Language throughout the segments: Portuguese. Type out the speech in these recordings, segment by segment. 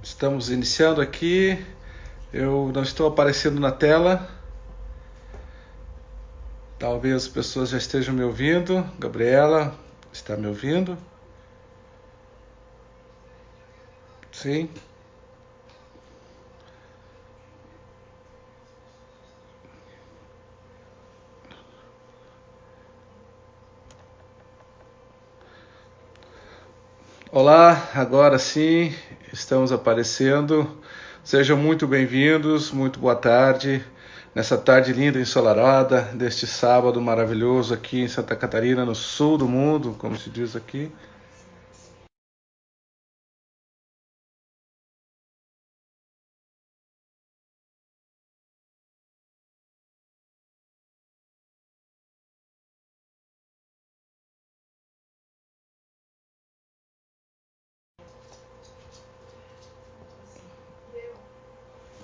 Estamos iniciando aqui. Eu não estou aparecendo na tela. Talvez as pessoas já estejam me ouvindo. Gabriela, está me ouvindo? Sim. Olá, agora sim, estamos aparecendo. Sejam muito bem-vindos, muito boa tarde. Nessa tarde linda e ensolarada, deste sábado maravilhoso aqui em Santa Catarina, no sul do mundo, como se diz aqui.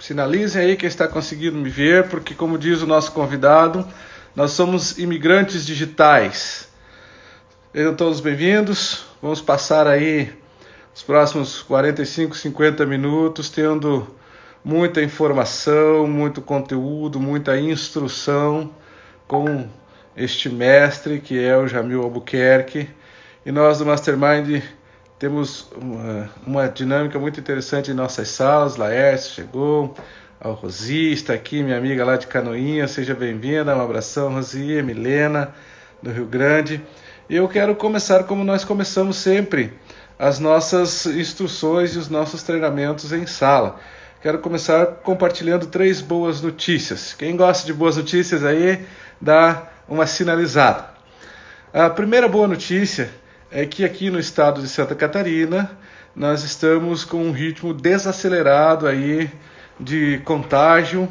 Sinalizem aí quem está conseguindo me ver, porque como diz o nosso convidado, nós somos imigrantes digitais. Sejam todos bem-vindos. Vamos passar aí os próximos 45, 50 minutos tendo muita informação, muito conteúdo, muita instrução com este mestre que é o Jamil Albuquerque. E nós do Mastermind temos uma dinâmica muito interessante em nossas salas. Laércio chegou, a Rosi está aqui, minha amiga lá de Canoinha, seja bem-vinda, um abração, Rosi, Milena, do Rio Grande. E eu quero começar como nós começamos sempre, as nossas instruções e os nossos treinamentos em sala. Quero começar compartilhando 3 boas notícias. Quem gosta de boas notícias aí, dá uma sinalizada. A primeira boa notícia é que aqui no estado de Santa Catarina nós estamos com um ritmo desacelerado aí de contágio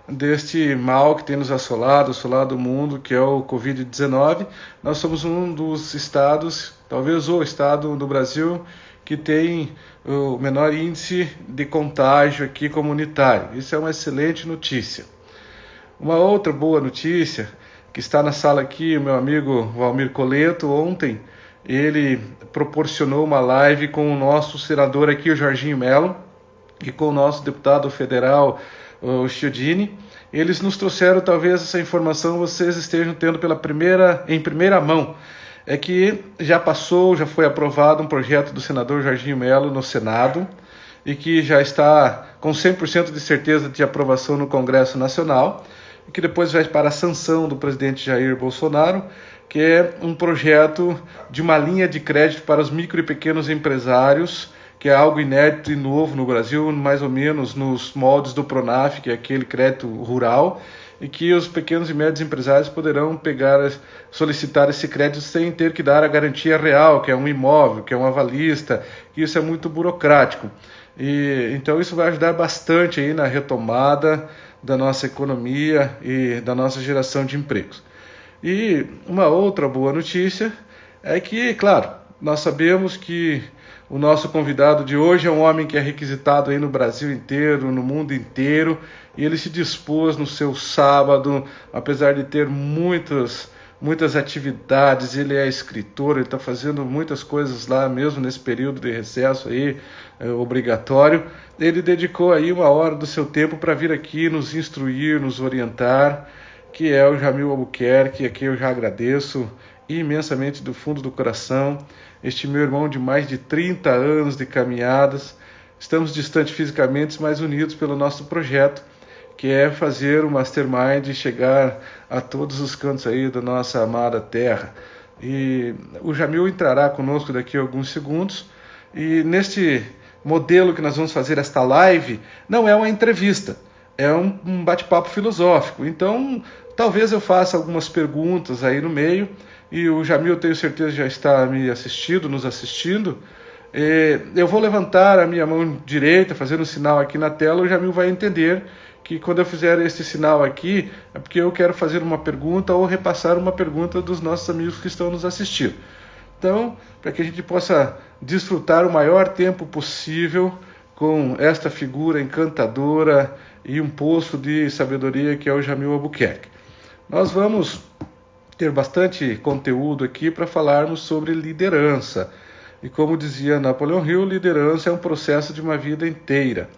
deste mal que tem nos assolado o mundo, que é o Covid-19. Nós somos um dos estados, talvez o estado do Brasil, que tem o menor índice de contágio aqui comunitário. Isso é uma excelente notícia. Uma outra boa notícia, que está na sala aqui, o meu amigo Valmir Coleto, ontem, ele proporcionou uma live com o nosso senador aqui, o Jorginho Melo, e com o nosso deputado federal, o Chiodini. Eles nos trouxeram, talvez essa informação vocês estejam tendo em primeira mão. É que já foi aprovado um projeto do senador Jorginho Melo no Senado, e que já está com 100% de certeza de aprovação no Congresso Nacional, e que depois vai para a sanção do presidente Jair Bolsonaro, que é um projeto de uma linha de crédito para os micro e pequenos empresários, que é algo inédito e novo no Brasil, mais ou menos nos moldes do Pronaf, que é aquele crédito rural, e que os pequenos e médios empresários poderão solicitar esse crédito sem ter que dar a garantia real, que é um imóvel, que é um avalista, que isso é muito burocrático. Então isso vai ajudar bastante aí na retomada da nossa economia e da nossa geração de empregos. E uma outra boa notícia é que, claro, nós sabemos que o nosso convidado de hoje é um homem que é requisitado aí no Brasil inteiro, no mundo inteiro, e ele se dispôs no seu sábado, apesar de ter muitas atividades, ele é escritor, ele está fazendo muitas coisas lá mesmo nesse período de recesso aí, obrigatório. Ele dedicou aí 1 hora do seu tempo para vir aqui nos instruir, nos orientar, que é o Jamil Albuquerque. Aqui eu já agradeço imensamente do fundo do coração, este meu irmão de mais de 30 anos de caminhadas. Estamos distantes fisicamente, mas unidos pelo nosso projeto, que é fazer o Mastermind chegar a todos os cantos aí da nossa amada terra. E o Jamil entrará conosco daqui a alguns segundos, e neste modelo que nós vamos fazer esta live, não é uma entrevista, é um bate-papo filosófico. Então, talvez eu faça algumas perguntas aí no meio, e o Jamil, tenho certeza, já está nos assistindo. Eu vou levantar a minha mão direita, fazendo um sinal aqui na tela, o Jamil vai entender que quando eu fizer esse sinal aqui, é porque eu quero fazer uma pergunta ou repassar uma pergunta dos nossos amigos que estão nos assistindo. Então, para que a gente possa desfrutar o maior tempo possível com esta figura encantadora e um poço de sabedoria que é o Jamil Albuquerque. Nós vamos ter bastante conteúdo aqui para falarmos sobre liderança. E como dizia Napoleão Hill, liderança é um processo de uma vida inteira.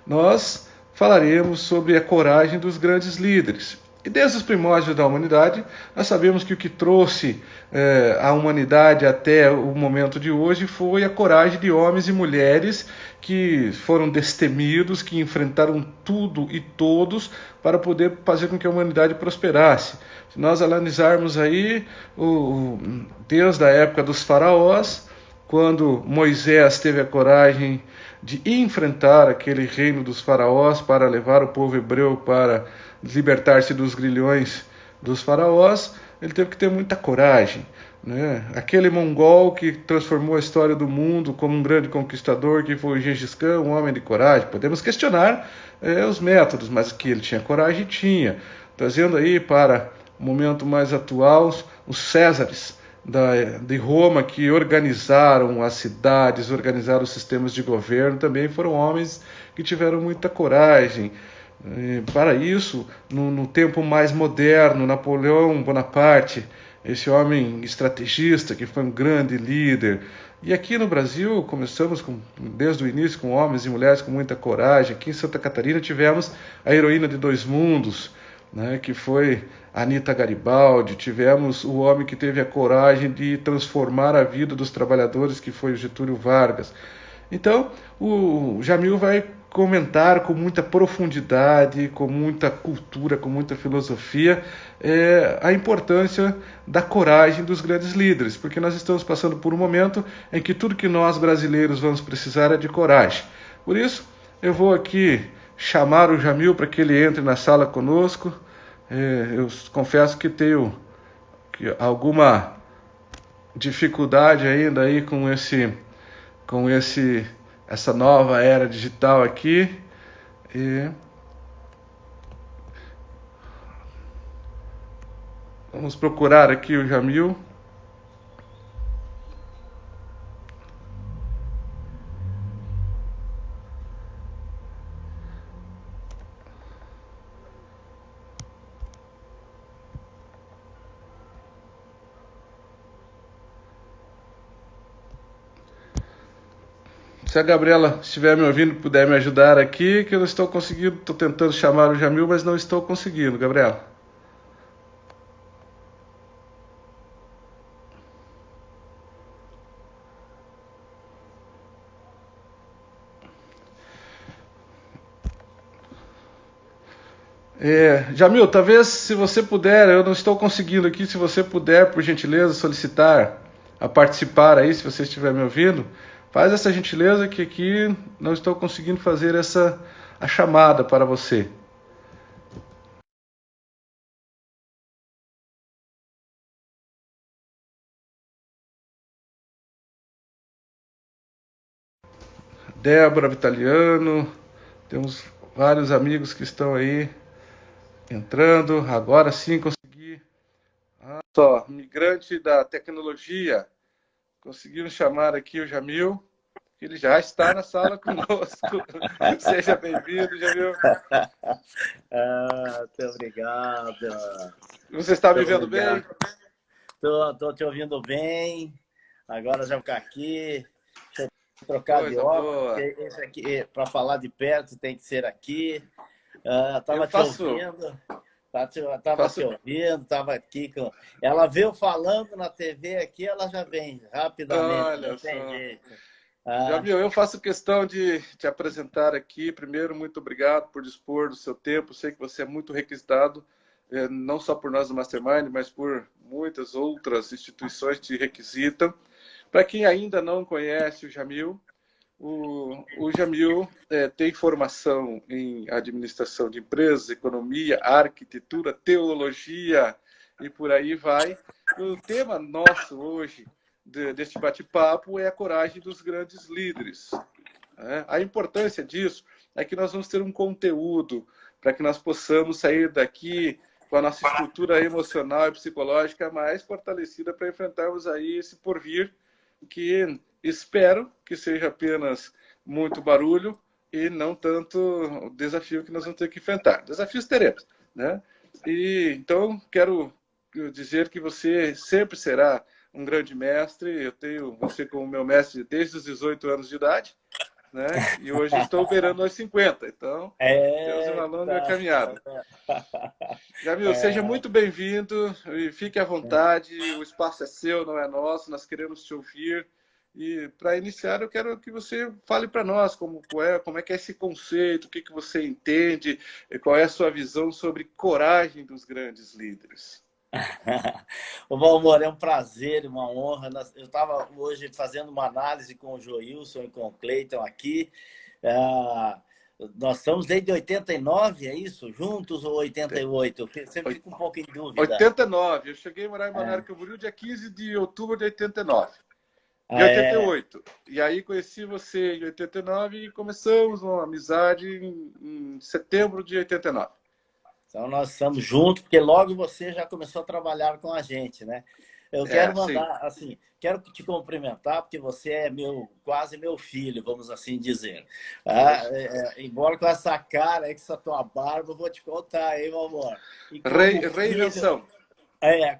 Nós falaremos sobre a coragem dos grandes líderes. E desde os primórdios da humanidade, nós sabemos que o que trouxe a humanidade até o momento de hoje foi a coragem de homens e mulheres que foram destemidos, que enfrentaram tudo e todos para poder fazer com que a humanidade prosperasse. Se nós analisarmos aí, desde a época dos faraós, quando Moisés teve a coragem de enfrentar aquele reino dos faraós para levar o povo hebreu para libertar-se dos grilhões dos faraós, ele teve que ter muita coragem. Né? Aquele mongol que transformou a história do mundo como um grande conquistador, que foi o Gengis Khan, um homem de coragem. Podemos questionar os métodos, mas que ele tinha coragem, tinha. Trazendo aí para o momento mais atual, os Césares de Roma, que organizaram as cidades, organizaram os sistemas de governo, também foram homens que tiveram muita coragem. Para isso, no tempo mais moderno, Napoleão Bonaparte, esse homem estrategista que foi um grande líder. E aqui no Brasil, começamos desde o início com homens e mulheres com muita coragem. Aqui em Santa Catarina tivemos a heroína de dois mundos, né, que foi Anita Garibaldi. Tivemos o homem que teve a coragem de transformar a vida dos trabalhadores, que foi o Getúlio Vargas. Então, o Jamil vai comentar com muita profundidade, com muita cultura, com muita filosofia, a importância da coragem dos grandes líderes, porque nós estamos passando por um momento em que tudo que nós brasileiros vamos precisar é de coragem. Por isso, eu vou aqui chamar o Jamil para que ele entre na sala conosco. Eu confesso que tenho alguma dificuldade ainda aí com essa nova era digital aqui. E vamos procurar aqui o Jamil. Se a Gabriela estiver me ouvindo, puder me ajudar aqui, que eu não estou conseguindo, estou tentando chamar o Jamil, mas não estou conseguindo, Gabriela. Jamil, talvez se você puder, eu não estou conseguindo aqui, se você puder, por gentileza, solicitar a participar aí, se você estiver me ouvindo, faz essa gentileza que aqui não estou conseguindo fazer a chamada para você. Débora Vitaliano, temos vários amigos que estão aí entrando, agora sim consegui. Só, migrante da tecnologia, conseguimos chamar aqui o Jamil, ele já está na sala conosco. Seja bem-vindo, Jamil. Muito obrigado. Você está me vendo bem? Estou te ouvindo bem. Agora já vou ficar aqui. Deixa eu trocar de óculos. Esse aqui, para falar de perto, tem que ser aqui. Estava te ouvindo. Estava te ouvindo, estava aqui. Ela veio falando na TV aqui, ela já vem rapidamente. Olha não tem só. jeito. Jamil, eu faço questão de te apresentar aqui. Primeiro, muito obrigado por dispor do seu tempo. Sei que você é muito requisitado, não só por nós do Mastermind, mas por muitas outras instituições que te requisitam. Para quem ainda não conhece o Jamil, o Jamil tem formação em administração de empresas, economia, arquitetura, teologia e por aí vai. O tema nosso hoje deste bate-papo é a coragem dos grandes líderes. A importância disso é que nós vamos ter um conteúdo para que nós possamos sair daqui com a nossa estrutura emocional e psicológica mais fortalecida para enfrentarmos aí esse porvir que espero que seja apenas muito barulho e não tanto desafio que nós vamos ter que enfrentar. Desafios teremos, né? E então quero dizer que você sempre será um grande mestre. Eu tenho você como meu mestre desde os 18 anos de idade, né? E hoje estou beirando aos 50. Então, temos uma longa Eita! caminhada. Jamil, seja É, muito bem-vindo e fique à vontade. O espaço é seu, não é nosso. Nós queremos te ouvir. E para iniciar, eu quero que você fale para nós como é que é esse conceito, o que que você entende, e qual é a sua visão sobre coragem dos grandes líderes. Ô, Valmor, é um prazer, uma honra. Eu estava hoje fazendo uma análise com o Joilson e com o Cleiton aqui. Ah, nós estamos desde 89, é isso? Juntos ou 88? Eu sempre fico um pouco em dúvida. 89. Eu cheguei a morar em Balneário Camboriú dia 15 de outubro de 89. De Ah, é. 88. E aí conheci você em 89 e começamos uma amizade em setembro de 89. Então nós estamos juntos, porque logo você já começou a trabalhar com a gente, né? Eu quero Sim. mandar, assim, quero te cumprimentar, porque você é quase meu filho, vamos assim dizer. Embora com essa cara aí, com essa tua barba, eu vou te contar, hein, meu amor? E como filho, Reinvenção.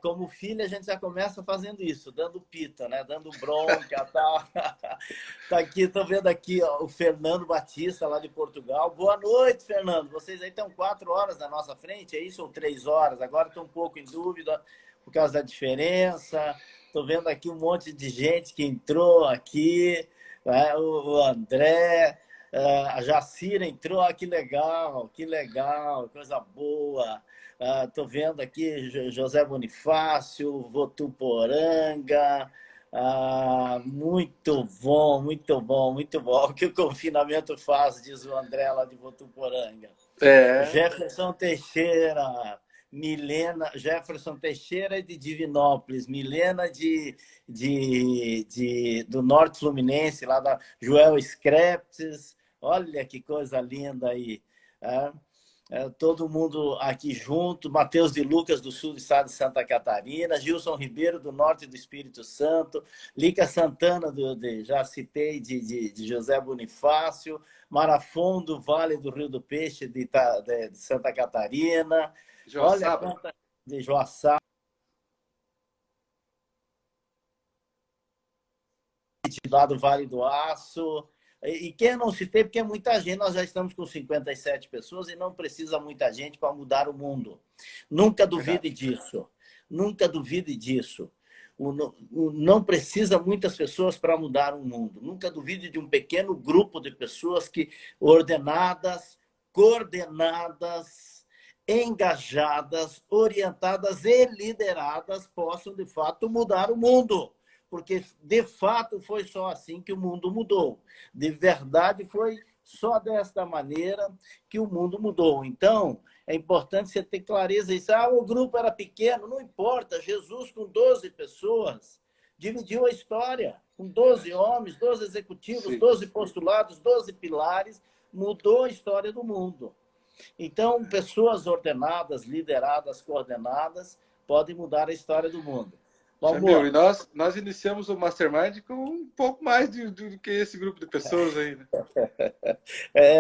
como filho, a gente já começa fazendo isso, dando pita, né? Dando bronca, tal. Tá aqui, tô vendo aqui ó, o Fernando Batista, lá de Portugal. Boa noite, Fernando. Vocês aí estão 4 horas na nossa frente, é isso? Ou 3 horas? Agora estou um pouco em dúvida por causa da diferença. Tô vendo aqui um monte de gente que entrou aqui, né? O André, a Jacira entrou, que legal, coisa boa. Estou vendo aqui José Bonifácio, Votuporanga. Muito bom, muito bom, muito bom. O que o confinamento faz, diz o André lá de Votuporanga. É. Jefferson Teixeira, Milena, Jefferson Teixeira de Divinópolis, Milena do Norte Fluminense, lá da Joel Screptes. Olha que coisa linda aí. Todo mundo aqui junto, Matheus de Lucas, do sul do estado de Santa Catarina, Gilson Ribeiro, do norte do Espírito Santo, Lica Santana, já citei, de José Bonifácio, Marafon, do Vale do Rio do Peixe, de Santa Catarina, olha Joaçaba. quanta de Joaçá, lá do Vale do Aço. E quem eu não citei, porque é muita gente, nós já estamos com 57 pessoas e não precisa muita gente para mudar o mundo. Nunca duvide Verdade. disso. Nunca duvide disso. Não precisa muitas pessoas para mudar o mundo. Nunca duvide de um pequeno grupo de pessoas que ordenadas, coordenadas, engajadas, orientadas e lideradas possam, de fato, mudar o mundo. Porque, de fato, foi só assim que o mundo mudou. De verdade, foi só desta maneira que o mundo mudou. Então, é importante você ter clareza disso. O grupo era pequeno, não importa. Jesus, com 12 pessoas, dividiu a história. Com 12 homens, 12 executivos, Sim. 12 postulados, 12 pilares, mudou a história do mundo. Então, pessoas ordenadas, lideradas, coordenadas, podem mudar a história do mundo. Jamil, Amor, e nós iniciamos o Mastermind com um pouco mais do que esse grupo de pessoas aí, né?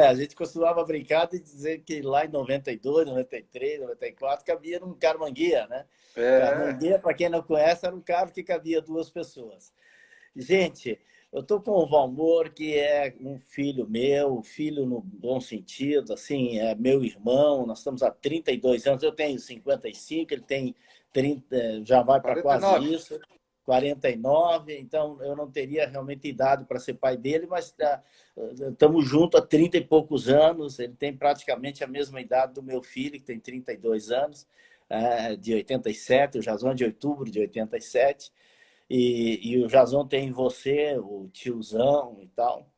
a gente costumava brincar de dizer que lá em 92, 93, 94, cabia num carmanguia, né? É. Carmanguia, para quem não conhece, era um carro que cabia 2 pessoas. Gente, eu estou com o Valmor, que é um filho meu, filho no bom sentido, assim, é meu irmão, nós estamos há 32 anos, eu tenho 55, ele tem 30, já vai para quase 49. isso, 49, então eu não teria realmente idade para ser pai dele, mas estamos juntos há 30 e poucos anos, ele tem praticamente a mesma idade do meu filho, que tem 32 anos, de 87, o Jason é de outubro de 87, e o Jason tem você, o tiozão e tal.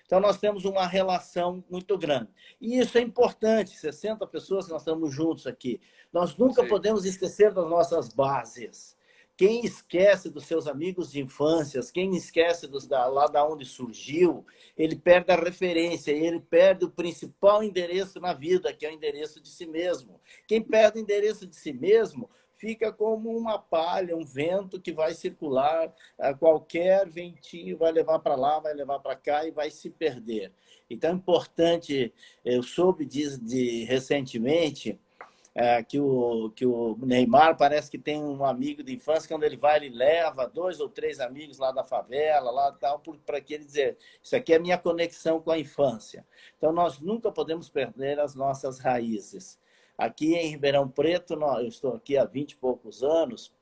Então, nós temos uma relação muito grande. E isso é importante, 60 pessoas, nós estamos juntos aqui. Nós nunca Sim. podemos esquecer das nossas bases. Quem esquece dos seus amigos de infância, quem esquece lá da onde surgiu, ele perde a referência, ele perde o principal endereço na vida, que é o endereço de si mesmo. Quem perde o endereço de si mesmo fica como uma palha, um vento que vai circular, qualquer ventinho vai levar para lá, vai levar para cá e vai se perder. Então é importante, eu soube recentemente que o Neymar parece que tem um amigo de infância, quando ele vai, ele leva 2 ou 3 amigos lá da favela, lá tal, para que ele dizer, isso aqui é minha conexão com a infância. Então, nós nunca podemos perder as nossas raízes. Aqui em Ribeirão Preto, eu estou aqui há 20 e poucos anos,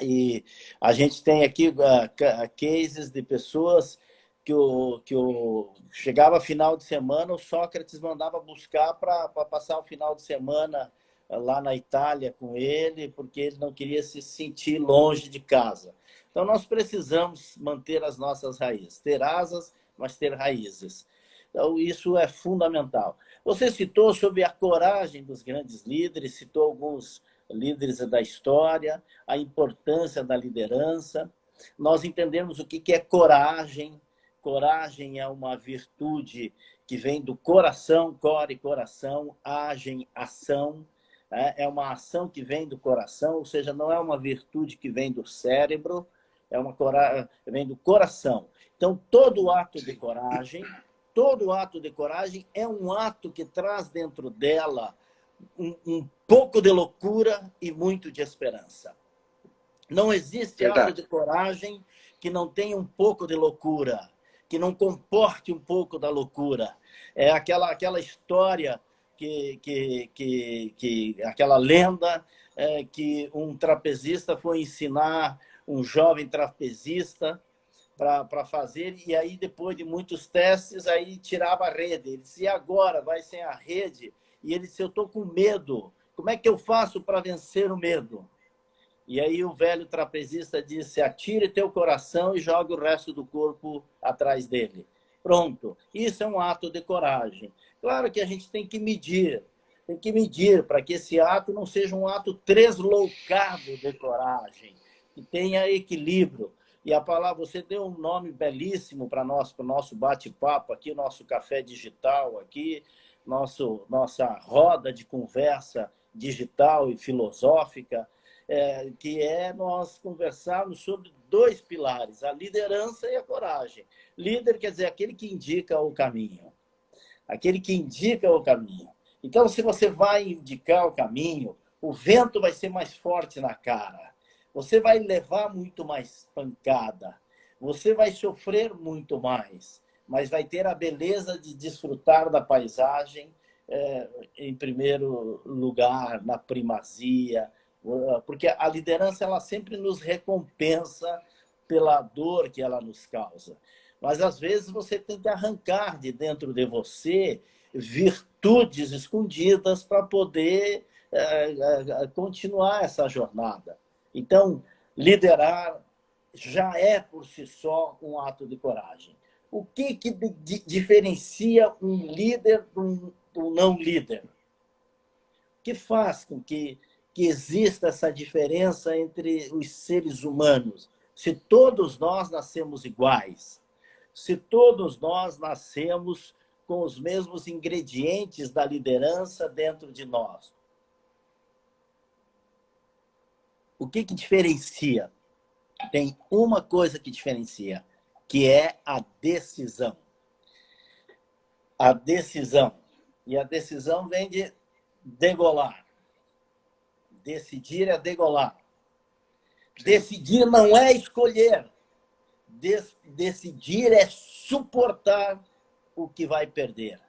e a gente tem aqui cases de pessoas chegava final de semana, o Sócrates mandava buscar para passar o final de semana lá na Itália com ele, porque ele não queria se sentir longe de casa. Então, nós precisamos manter as nossas raízes, ter asas, mas ter raízes. Então, isso é fundamental. Você citou sobre a coragem dos grandes líderes, citou alguns líderes da história, a importância da liderança. Nós entendemos o que é coragem. Coragem é uma virtude que vem do coração, core, coração, agem, ação. É uma ação que vem do coração, ou seja, não é uma virtude que vem do cérebro, vem do coração. Então, todo ato de coragem é um ato que traz dentro dela um pouco de loucura e muito de esperança. Não existe ato de coragem que não tenha um pouco de loucura, que não comporte um pouco da loucura. É aquela história, aquela lenda que um trapezista foi ensinar um jovem trapezista para fazer, e aí, depois de muitos testes, aí tirava a rede. Ele disse, e agora? Vai sem a rede? E ele disse, eu estou com medo. Como é que eu faço para vencer o medo? E aí o velho trapezista disse, atire teu coração e jogue o resto do corpo atrás dele. Pronto. Isso é um ato de coragem. Claro que a gente tem que medir para que esse ato não seja um ato tresloucado de coragem, que tenha equilíbrio. E a palavra, você deu um nome belíssimo para o nosso bate-papo aqui, nosso café digital aqui, nossa roda de conversa digital e filosófica, que é nós conversarmos sobre 2 pilares, a liderança e a coragem. Líder quer dizer aquele que indica o caminho. Aquele que indica o caminho. Então, se você vai indicar o caminho, o vento vai ser mais forte na cara. Você vai levar muito mais pancada. Você vai sofrer muito mais. Mas vai ter a beleza de desfrutar da paisagem, em primeiro lugar, na primazia. Porque a liderança ela sempre nos recompensa pela dor que ela nos causa. Mas, às vezes, você tem que arrancar de dentro de você virtudes escondidas para poder continuar essa jornada. Então, liderar já é, por si só, um ato de coragem. O que diferencia um líder do não líder? O que faz com que exista essa diferença entre os seres humanos? Se todos nós nascemos iguais, se todos nós nascemos com os mesmos ingredientes da liderança dentro de nós. O que diferencia? Tem uma coisa que diferencia, que é a decisão. A decisão. E a decisão vem de degolar. Decidir é degolar. Decidir não é escolher. Decidir é suportar o que vai perder.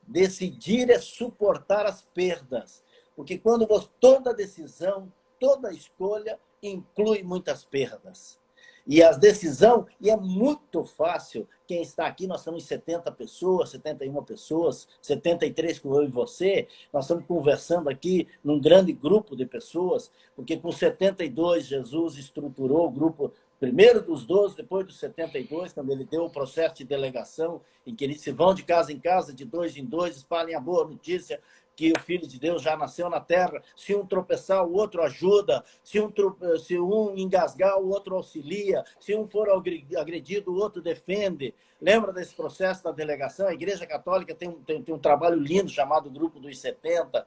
Decidir é suportar as perdas. Porque quando toda decisão, toda escolha inclui muitas perdas. E a decisão, e é muito fácil, quem está aqui, nós somos 70 pessoas, 71 pessoas, 73 com eu e você, nós estamos conversando aqui num grande grupo de pessoas, porque com 72 Jesus estruturou o grupo, primeiro dos 12, depois dos 72, quando ele deu o processo de delegação, em que eles se vão de casa em casa, de 2 em 2, espalhem a boa notícia, que o Filho de Deus já nasceu na terra. Se um tropeçar, o outro ajuda. Se um engasgar, o outro auxilia. Se um for agredido, o outro defende. Lembra desse processo da delegação? A Igreja Católica tem um trabalho lindo chamado Grupo dos 70,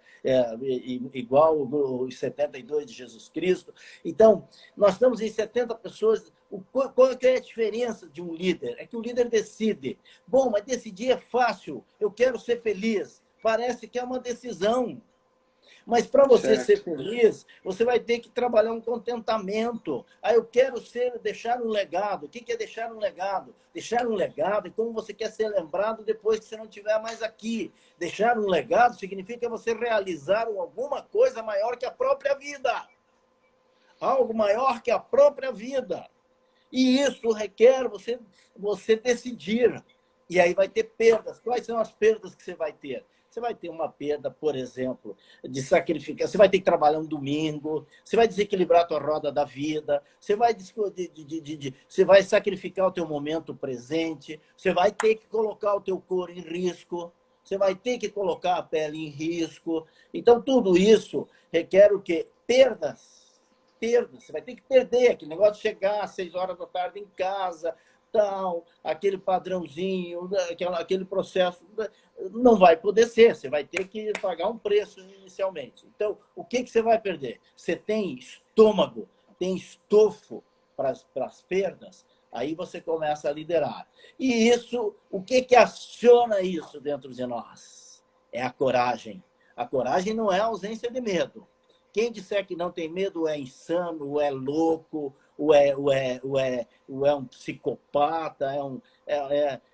igual os 72 de Jesus Cristo. Então, nós estamos em 70 pessoas. Qual é a diferença de um líder? É que o líder decide. Bom, mas decidir é fácil. Eu quero ser feliz. Parece que é uma decisão. Mas para você Certo. ser feliz, você vai ter que trabalhar um contentamento. Ah, eu quero deixar um legado. O que é deixar um legado? Deixar um legado é como você quer ser lembrado depois que você não estiver mais aqui. Deixar um legado significa você realizar alguma coisa maior que a própria vida. Algo maior que a própria vida. E isso requer você decidir. E aí vai ter perdas. Quais são as perdas que você vai ter? Você vai ter uma perda, por exemplo, de sacrificar. Você vai ter que trabalhar um domingo, você vai desequilibrar a tua roda da vida, você vai sacrificar o teu momento presente, você vai ter que colocar o teu corpo em risco, você vai ter que colocar a pele em risco. Então, tudo isso requer o quê? Perdas. Você vai ter que perder aquele negócio de chegar às 6 horas da tarde em casa, tal, aquele padrãozinho, aquele processo, não vai poder ser, você vai ter que pagar um preço inicialmente. Então, o que você vai perder? Você tem estômago, tem estofo para as perdas, aí você começa a liderar. E isso, o que aciona isso dentro de nós? É a coragem. A coragem não é a ausência de medo. Quem disser que não tem medo é insano, ou é louco, ou é um psicopata,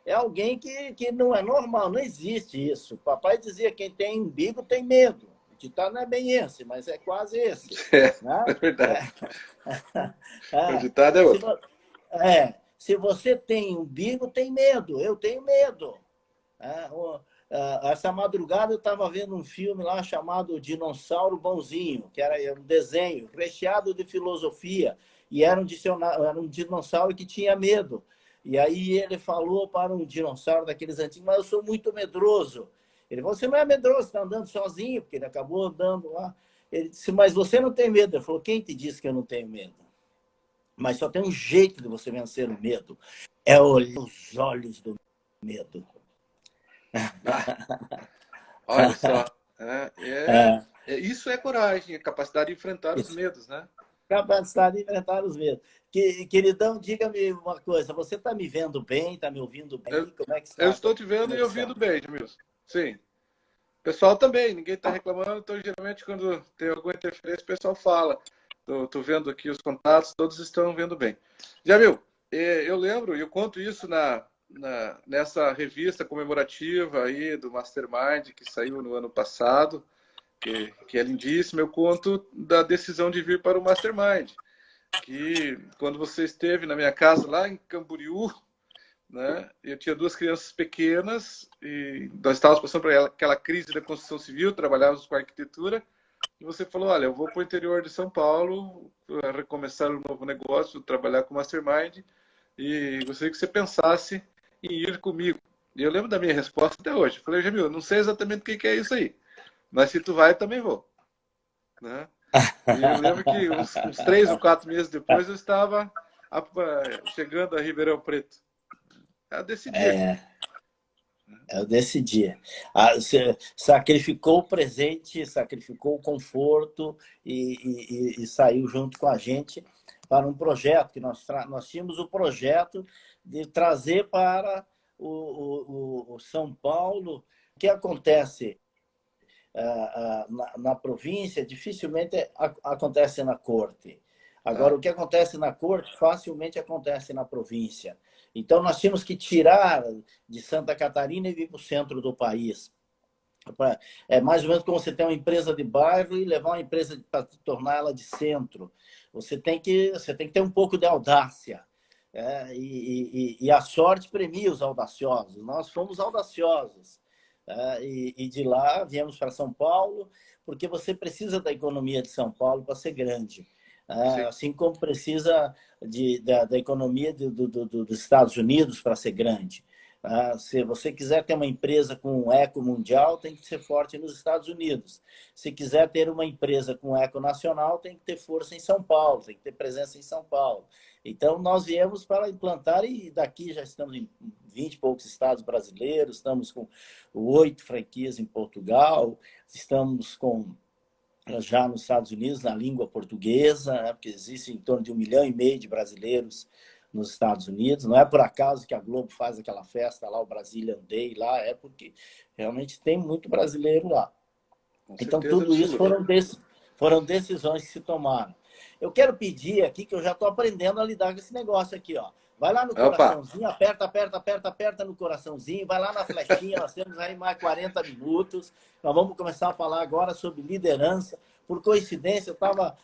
é alguém que não é normal, não existe isso. Papai dizia que quem tem umbigo tem medo. O ditado não é bem esse, mas é quase esse. Né? É verdade. O É. ditado é outro. Se você tem umbigo, tem medo. Eu tenho medo. Essa madrugada eu estava vendo um filme lá chamado Dinossauro Bonzinho, que era um desenho recheado de filosofia, e era um dinossauro que tinha medo. E aí ele falou para um dinossauro daqueles antigos, mas eu sou muito medroso. Ele falou, você não é medroso, está andando sozinho, porque ele acabou andando lá. Ele disse, mas você não tem medo. Ele falou, quem te disse que eu não tenho medo? Mas só tem um jeito de você vencer o medo, é olhar os olhos do medo. Olha só. Isso é coragem, a capacidade de enfrentar os Isso. medos, né? Capacidade de enfrentar os medos. Queridão, diga-me uma coisa. Você está me vendo bem? Está me ouvindo bem? Como é que Eu está a estou te vendo e conexão? ouvindo bem, Jamilson. Sim. O pessoal também, ninguém está reclamando, então geralmente quando tem alguma interferência, o pessoal fala. Estou vendo aqui os contatos, todos estão vendo bem. Jamil, eu lembro, e eu conto isso nessa revista comemorativa aí do Mastermind, que saiu no ano passado, que é lindíssima, eu conto da decisão de vir para o Mastermind. Que quando você esteve na minha casa lá em Camboriú, né, eu tinha 2 crianças pequenas e nós estávamos passando por aquela crise da construção civil, trabalhávamos com arquitetura, e você falou, olha, eu vou para o interior de São Paulo, recomeçar um novo negócio, trabalhar com Mastermind, e gostaria que você pensasse em ir comigo. E eu lembro da minha resposta até hoje. Eu falei, Jamil, não sei exatamente o que é isso aí, mas se tu vai, eu também vou. Né? E eu lembro que uns 3 ou 4 meses depois eu estava chegando a Ribeirão Preto. Eu decidi. Eu decidi. Você sacrificou o presente, sacrificou o conforto e saiu junto com a gente para um projeto que nós tínhamos o projeto de trazer para o São Paulo. O que acontece na província dificilmente acontece na corte. Agora, o que acontece na corte facilmente acontece na província. Então, nós tínhamos que tirar de Santa Catarina e vir para o centro do país. É mais ou menos como você tem uma empresa de bairro e levar uma empresa para torná-la de centro. Você tem que ter um pouco de audácia. E a sorte premia os audaciosos. Nós fomos audaciosos. E de lá viemos para São Paulo, porque você precisa da economia de São Paulo para ser grande. Assim como precisa da economia dos Estados Unidos para ser grande. Se você quiser ter uma empresa com eco mundial, tem que ser forte nos Estados Unidos. Se quiser ter uma empresa com eco nacional, tem que ter força em São Paulo, tem que ter presença em São Paulo. Então, nós viemos para implantar, e daqui já estamos em 20 e poucos estados brasileiros, estamos com 8 franquias em Portugal, estamos já nos Estados Unidos, na língua portuguesa, né? Porque existe em torno de 1,5 milhão de brasileiros nos Estados Unidos. Não é por acaso que a Globo faz aquela festa lá, o Brazilian Day, lá, é porque realmente tem muito brasileiro lá. Com Então, certeza tudo isso absoluta. foram decisões que se tomaram. Eu quero pedir aqui, que eu já estou aprendendo a lidar com esse negócio aqui, ó. Vai lá no Opa! coraçãozinho, aperta, aperta, aperta, aperta no coraçãozinho, vai lá na flechinha, nós temos aí mais 40 minutos. Nós vamos começar a falar agora sobre liderança. Por coincidência, eu estava...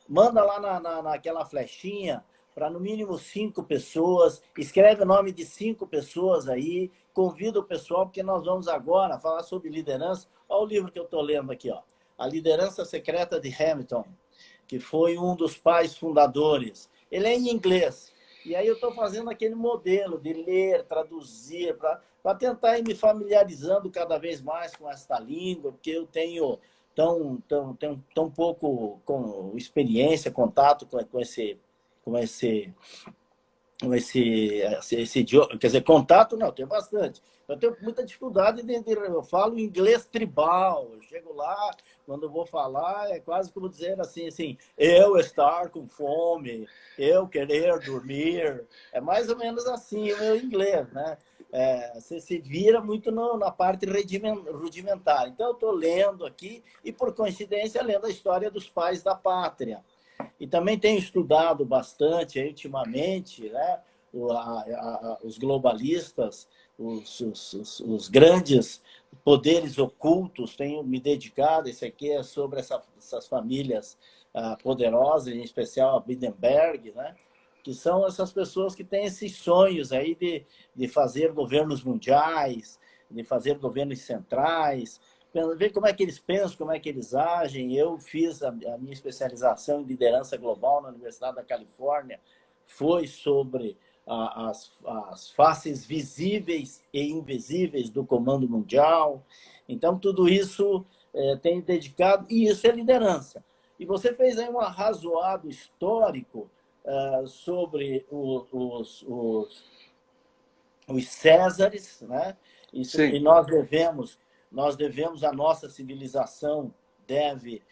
manda lá naquela flechinha para no mínimo 5 pessoas, escreve o nome de 5 pessoas aí, convida o pessoal, porque nós vamos agora falar sobre liderança. Olha o livro que eu estou lendo aqui, ó. A Liderança Secreta de Hamilton, que foi um dos pais fundadores. Ele é em inglês. E aí eu estou fazendo aquele modelo de ler, traduzir, para tentar ir me familiarizando cada vez mais com esta língua, porque eu tenho tão pouco experiência, contato com esse idioma. Quer dizer, contato não, tenho bastante. Eu tenho muita dificuldade eu falo inglês tribal. Eu chego lá, quando eu vou falar, é quase como dizer assim, eu estar com fome, eu querer dormir. É mais ou menos assim o meu inglês, né? Você se vira muito na parte rudimentar. Então, eu estou lendo aqui e, por coincidência, lendo a história dos pais da pátria. E também tenho estudado bastante aí, ultimamente, né, os globalistas, os grandes poderes ocultos, tenho me dedicado. Esse aqui é sobre essas famílias poderosas, em especial a Bilderberg, né, que são essas pessoas que têm esses sonhos aí de fazer governos mundiais, de fazer governos centrais, ver como é que eles pensam, como é que eles agem. Eu fiz a minha especialização em liderança global na Universidade da Califórnia, foi sobre as faces visíveis e invisíveis do comando mundial. Então, tudo isso tem dedicado, e isso é liderança. E você fez aí um arrazoado histórico sobre os Césares, né? Isso, e nós devemos a nossa civilização deve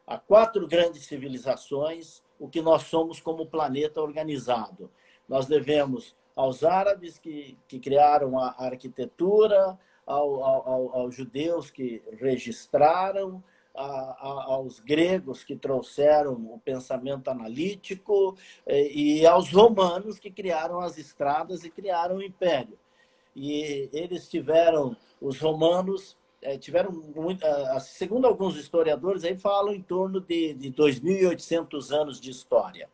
a 4 grandes civilizações o que nós somos como planeta organizado. Nós devemos aos árabes que criaram a arquitetura, aos judeus que registraram, aos gregos que trouxeram o pensamento analítico e aos romanos que criaram as estradas e criaram o império. E eles tiveram, os romanos tiveram, segundo alguns historiadores, aí falam em torno de 2.800 anos de história.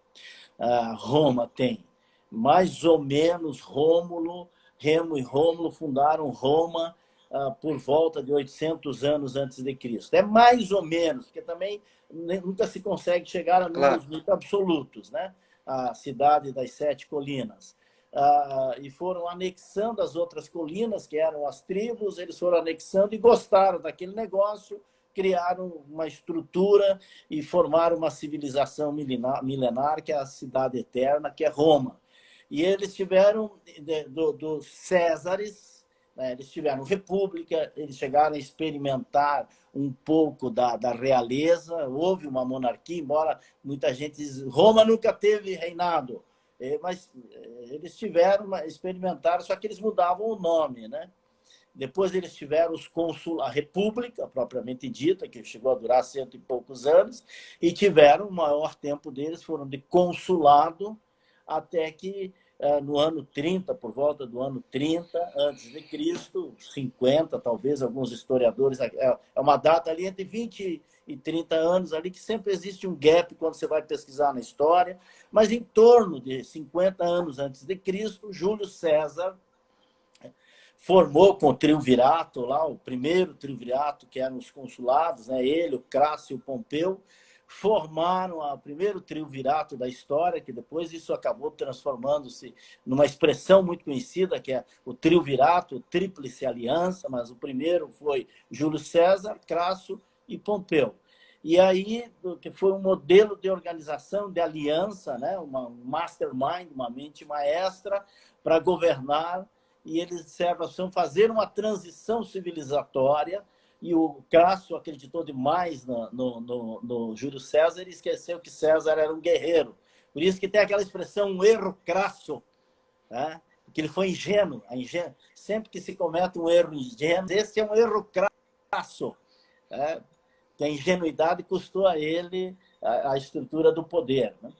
Roma tem mais ou menos Remo e Rômulo fundaram Roma por volta de 800 anos antes de Cristo. É mais ou menos, porque também nunca se consegue chegar a números muito absolutos, né? A cidade das 7 colinas. E foram anexando as outras colinas, que eram as tribos, eles foram anexando e gostaram daquele negócio, criaram uma estrutura e formaram uma civilização milenar, que é a cidade eterna, que é Roma. E eles tiveram, dos Césares, né, eles tiveram república, eles chegaram a experimentar um pouco da realeza, houve uma monarquia, embora muita gente diz Roma nunca teve reinado, mas eles experimentaram, só que eles mudavam o nome, né? Depois eles tiveram a república, propriamente dita, que chegou a durar 100 e poucos anos, e tiveram o maior tempo deles, foram de consulado, até que no ano 30, por volta do ano 30 antes de Cristo, 50 talvez, alguns historiadores, é uma data ali entre 20 e 30 anos ali, que sempre existe um gap quando você vai pesquisar na história, mas em torno de 50 anos antes de Cristo, Júlio César formou com o triunvirato lá, o primeiro triunvirato, que eram os consulados, né? Ele, o Crasso e o Pompeu, formaram o primeiro triunvirato da história, que depois isso acabou transformando-se numa expressão muito conhecida, que é o triunvirato, Tríplice Aliança, mas o primeiro foi Júlio César, Crasso e Pompeu. E aí, que foi um modelo de organização, de aliança, né? Um mastermind, uma mente maestra para governar, e eles disseram assim, fazer uma transição civilizatória. E o Crasso acreditou demais no Júlio César e esqueceu que César era um guerreiro. Por isso que tem aquela expressão, um erro crasso, né? Porque ele foi ingênuo. Sempre que se comete um erro ingênuo, esse é um erro crasso. traço, que a ingenuidade custou a ele a estrutura do poder, né?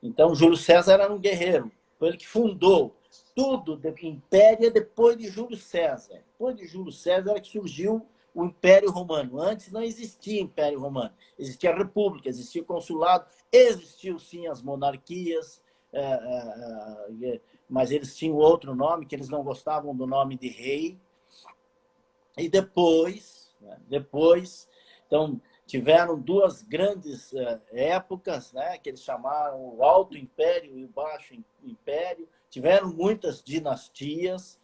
Então, Júlio César era um guerreiro, foi ele que fundou tudo do império depois de Júlio César. Depois de Júlio César é que surgiu o Império Romano. Antes não existia Império Romano. Existia a República, existia o consulado, existiam sim as monarquias, mas eles tinham outro nome, que eles não gostavam do nome de rei. E depois, então, tiveram duas grandes épocas, né, que eles chamaram o Alto Império e o Baixo Império. Tiveram muitas dinastias,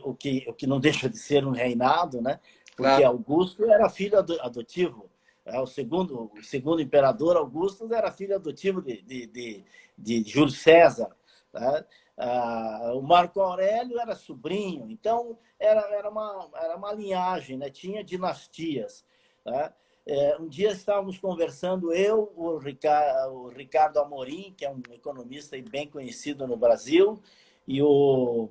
o que não deixa de ser um reinado, né? Porque Claro. Augusto era filho adotivo. O segundo imperador, Augusto, era filho adotivo de Júlio César. Né? O Marco Aurélio era sobrinho. Então, era uma linhagem, né? Tinha dinastias. Né? Um dia estávamos conversando, o Ricardo Amorim, que é um economista bem conhecido no Brasil, e o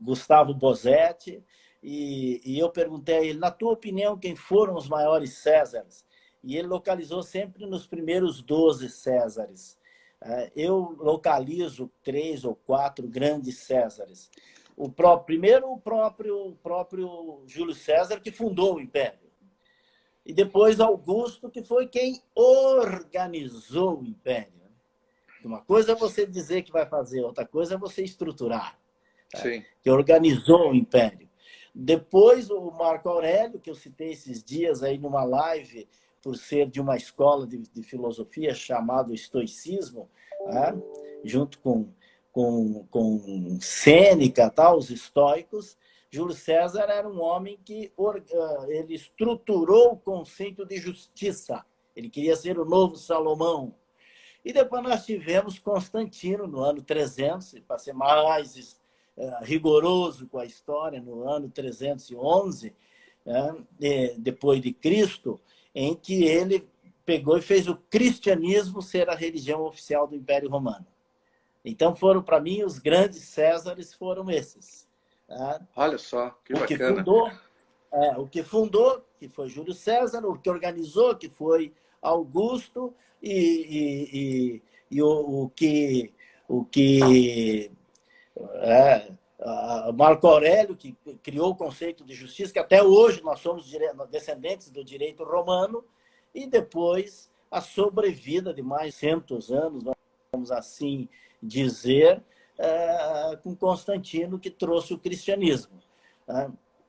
Gustavo Bosetti, e eu perguntei a ele, na tua opinião, quem foram os maiores Césares? E ele localizou sempre nos primeiros 12 Césares. Eu localizo 3 ou 4 grandes Césares. Primeiro, o próprio Júlio César, que fundou o Império. E depois Augusto, que foi quem organizou o Império. Uma coisa é você dizer que vai fazer, outra coisa é você estruturar. Sim. Que organizou o Império. Depois o Marco Aurélio, que eu citei esses dias aí numa live, por ser de uma escola de filosofia chamada Estoicismo, junto com Sêneca, tal, os estoicos. Júlio César era um homem que ele estruturou o conceito de justiça. Ele queria ser o novo Salomão. E depois nós tivemos Constantino, no ano 300, para ser mais rigoroso com a história, no ano 311, depois de Cristo, em que ele pegou e fez o cristianismo ser a religião oficial do Império Romano. Então, para mim, os grandes Césares foram esses. Olha só, que bacana. O que fundou, que foi Júlio César, o que organizou, que foi Augusto, e o que Marco Aurélio, que criou o conceito de justiça, que até hoje nós somos descendentes do direito romano, e depois a sobrevida de mais 100 anos, vamos assim dizer, com Constantino, que trouxe o cristianismo.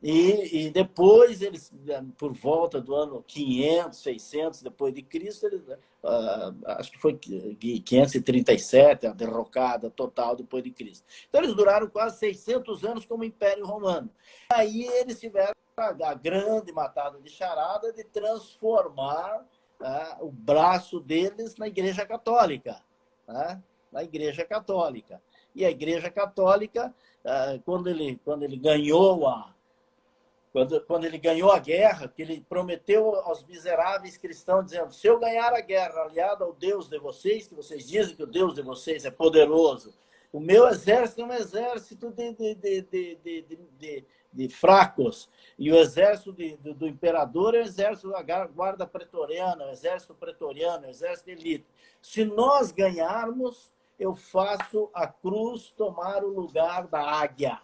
E depois, eles, por volta do ano 500, 600 depois de Cristo, acho que foi 537, a derrocada total depois de Cristo. Então, eles duraram quase 600 anos como Império Romano. Aí eles tiveram a grande matada de charada de transformar o braço deles na Igreja Católica. Na Igreja Católica. E a Igreja Católica, quando ele ganhou quando ele ganhou a guerra, que ele prometeu aos miseráveis cristãos, dizendo, se eu ganhar a guerra aliado ao Deus de vocês, que vocês dizem que o Deus de vocês é poderoso, o meu exército é um exército de fracos, e o exército do imperador é o exército da guarda pretoriana, o exército pretoriano, o exército de elite. Se nós ganharmos, eu faço a cruz tomar o lugar da águia.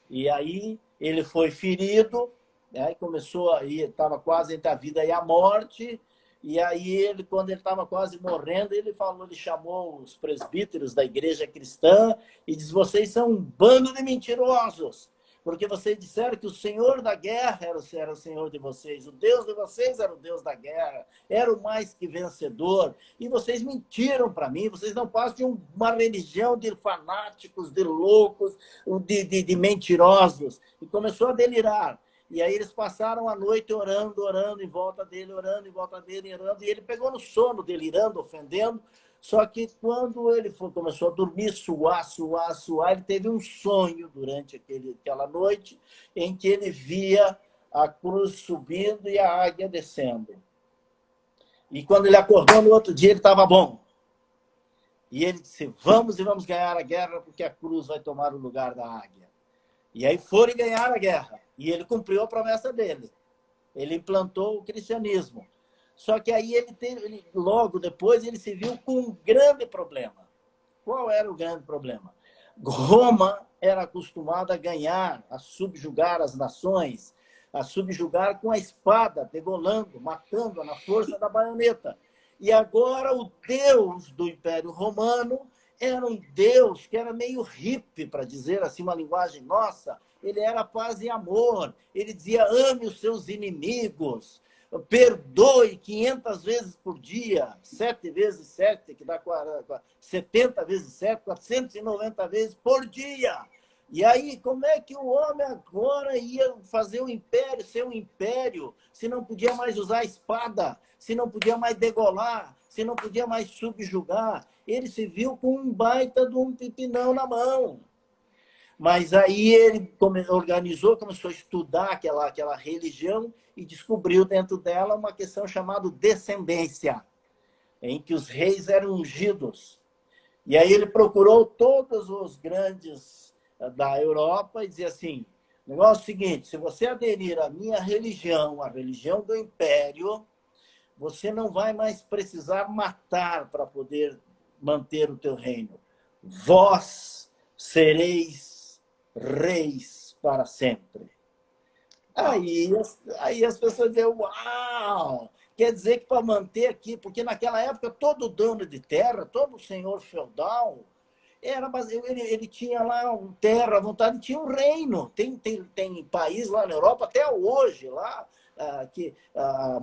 E aí ele foi ferido, começou aí, estava quase entre a vida e a morte, e aí quando ele estava quase morrendo, ele chamou os presbíteros da igreja cristã e disse, vocês são um bando de mentirosos, porque vocês disseram que o Senhor da guerra era o Senhor de vocês, o Deus de vocês era o Deus da guerra, era o mais que vencedor, e vocês mentiram para mim, vocês não passam de uma religião de fanáticos, de loucos, de mentirosos, e começou a delirar. E aí eles passaram a noite orando em volta dele, orando, e ele pegou no sono, delirando, ofendendo. Só que quando ele começou a dormir, suar, ele teve um sonho durante aquela noite em que ele via a cruz subindo e a águia descendo. E quando ele acordou no outro dia, ele estava bom. E ele disse, vamos ganhar a guerra porque a cruz vai tomar o lugar da águia. E aí foram e ganharam a guerra. E ele cumpriu a promessa dele. Ele implantou o cristianismo. Só que aí logo depois ele se viu com um grande problema. Qual era o grande problema? Roma era acostumada a ganhar, a subjugar as nações, a subjugar com a espada, degolando, matando na força da baioneta. E agora o Deus do Império Romano era um Deus que era meio hippie, para dizer assim uma linguagem nossa. Ele era paz e amor. Ele dizia, ame os seus inimigos, perdoe 500 vezes por dia, 7 vezes 7, que dá 70 vezes 7, 490 vezes por dia. E aí, como é que o homem agora ia fazer um império, ser um império, se não podia mais usar a espada, se não podia mais degolar, se não podia mais subjugar? Ele se viu com um baita de um pepinão na mão. Mas aí ele organizou, começou a estudar aquela religião e descobriu dentro dela uma questão chamada descendência, em que os reis eram ungidos. E aí ele procurou todos os grandes da Europa e dizia assim, o negócio é o seguinte, se você aderir à minha religião, a religião do império, você não vai mais precisar matar para poder manter o teu reino. Vós sereis reis para sempre. Aí as pessoas dizem, uau! Quer dizer que para manter aqui, porque naquela época todo dono de terra, todo senhor feudal, ele tinha lá uma terra à vontade, tinha um reino. Tem país lá na Europa, até hoje, lá, que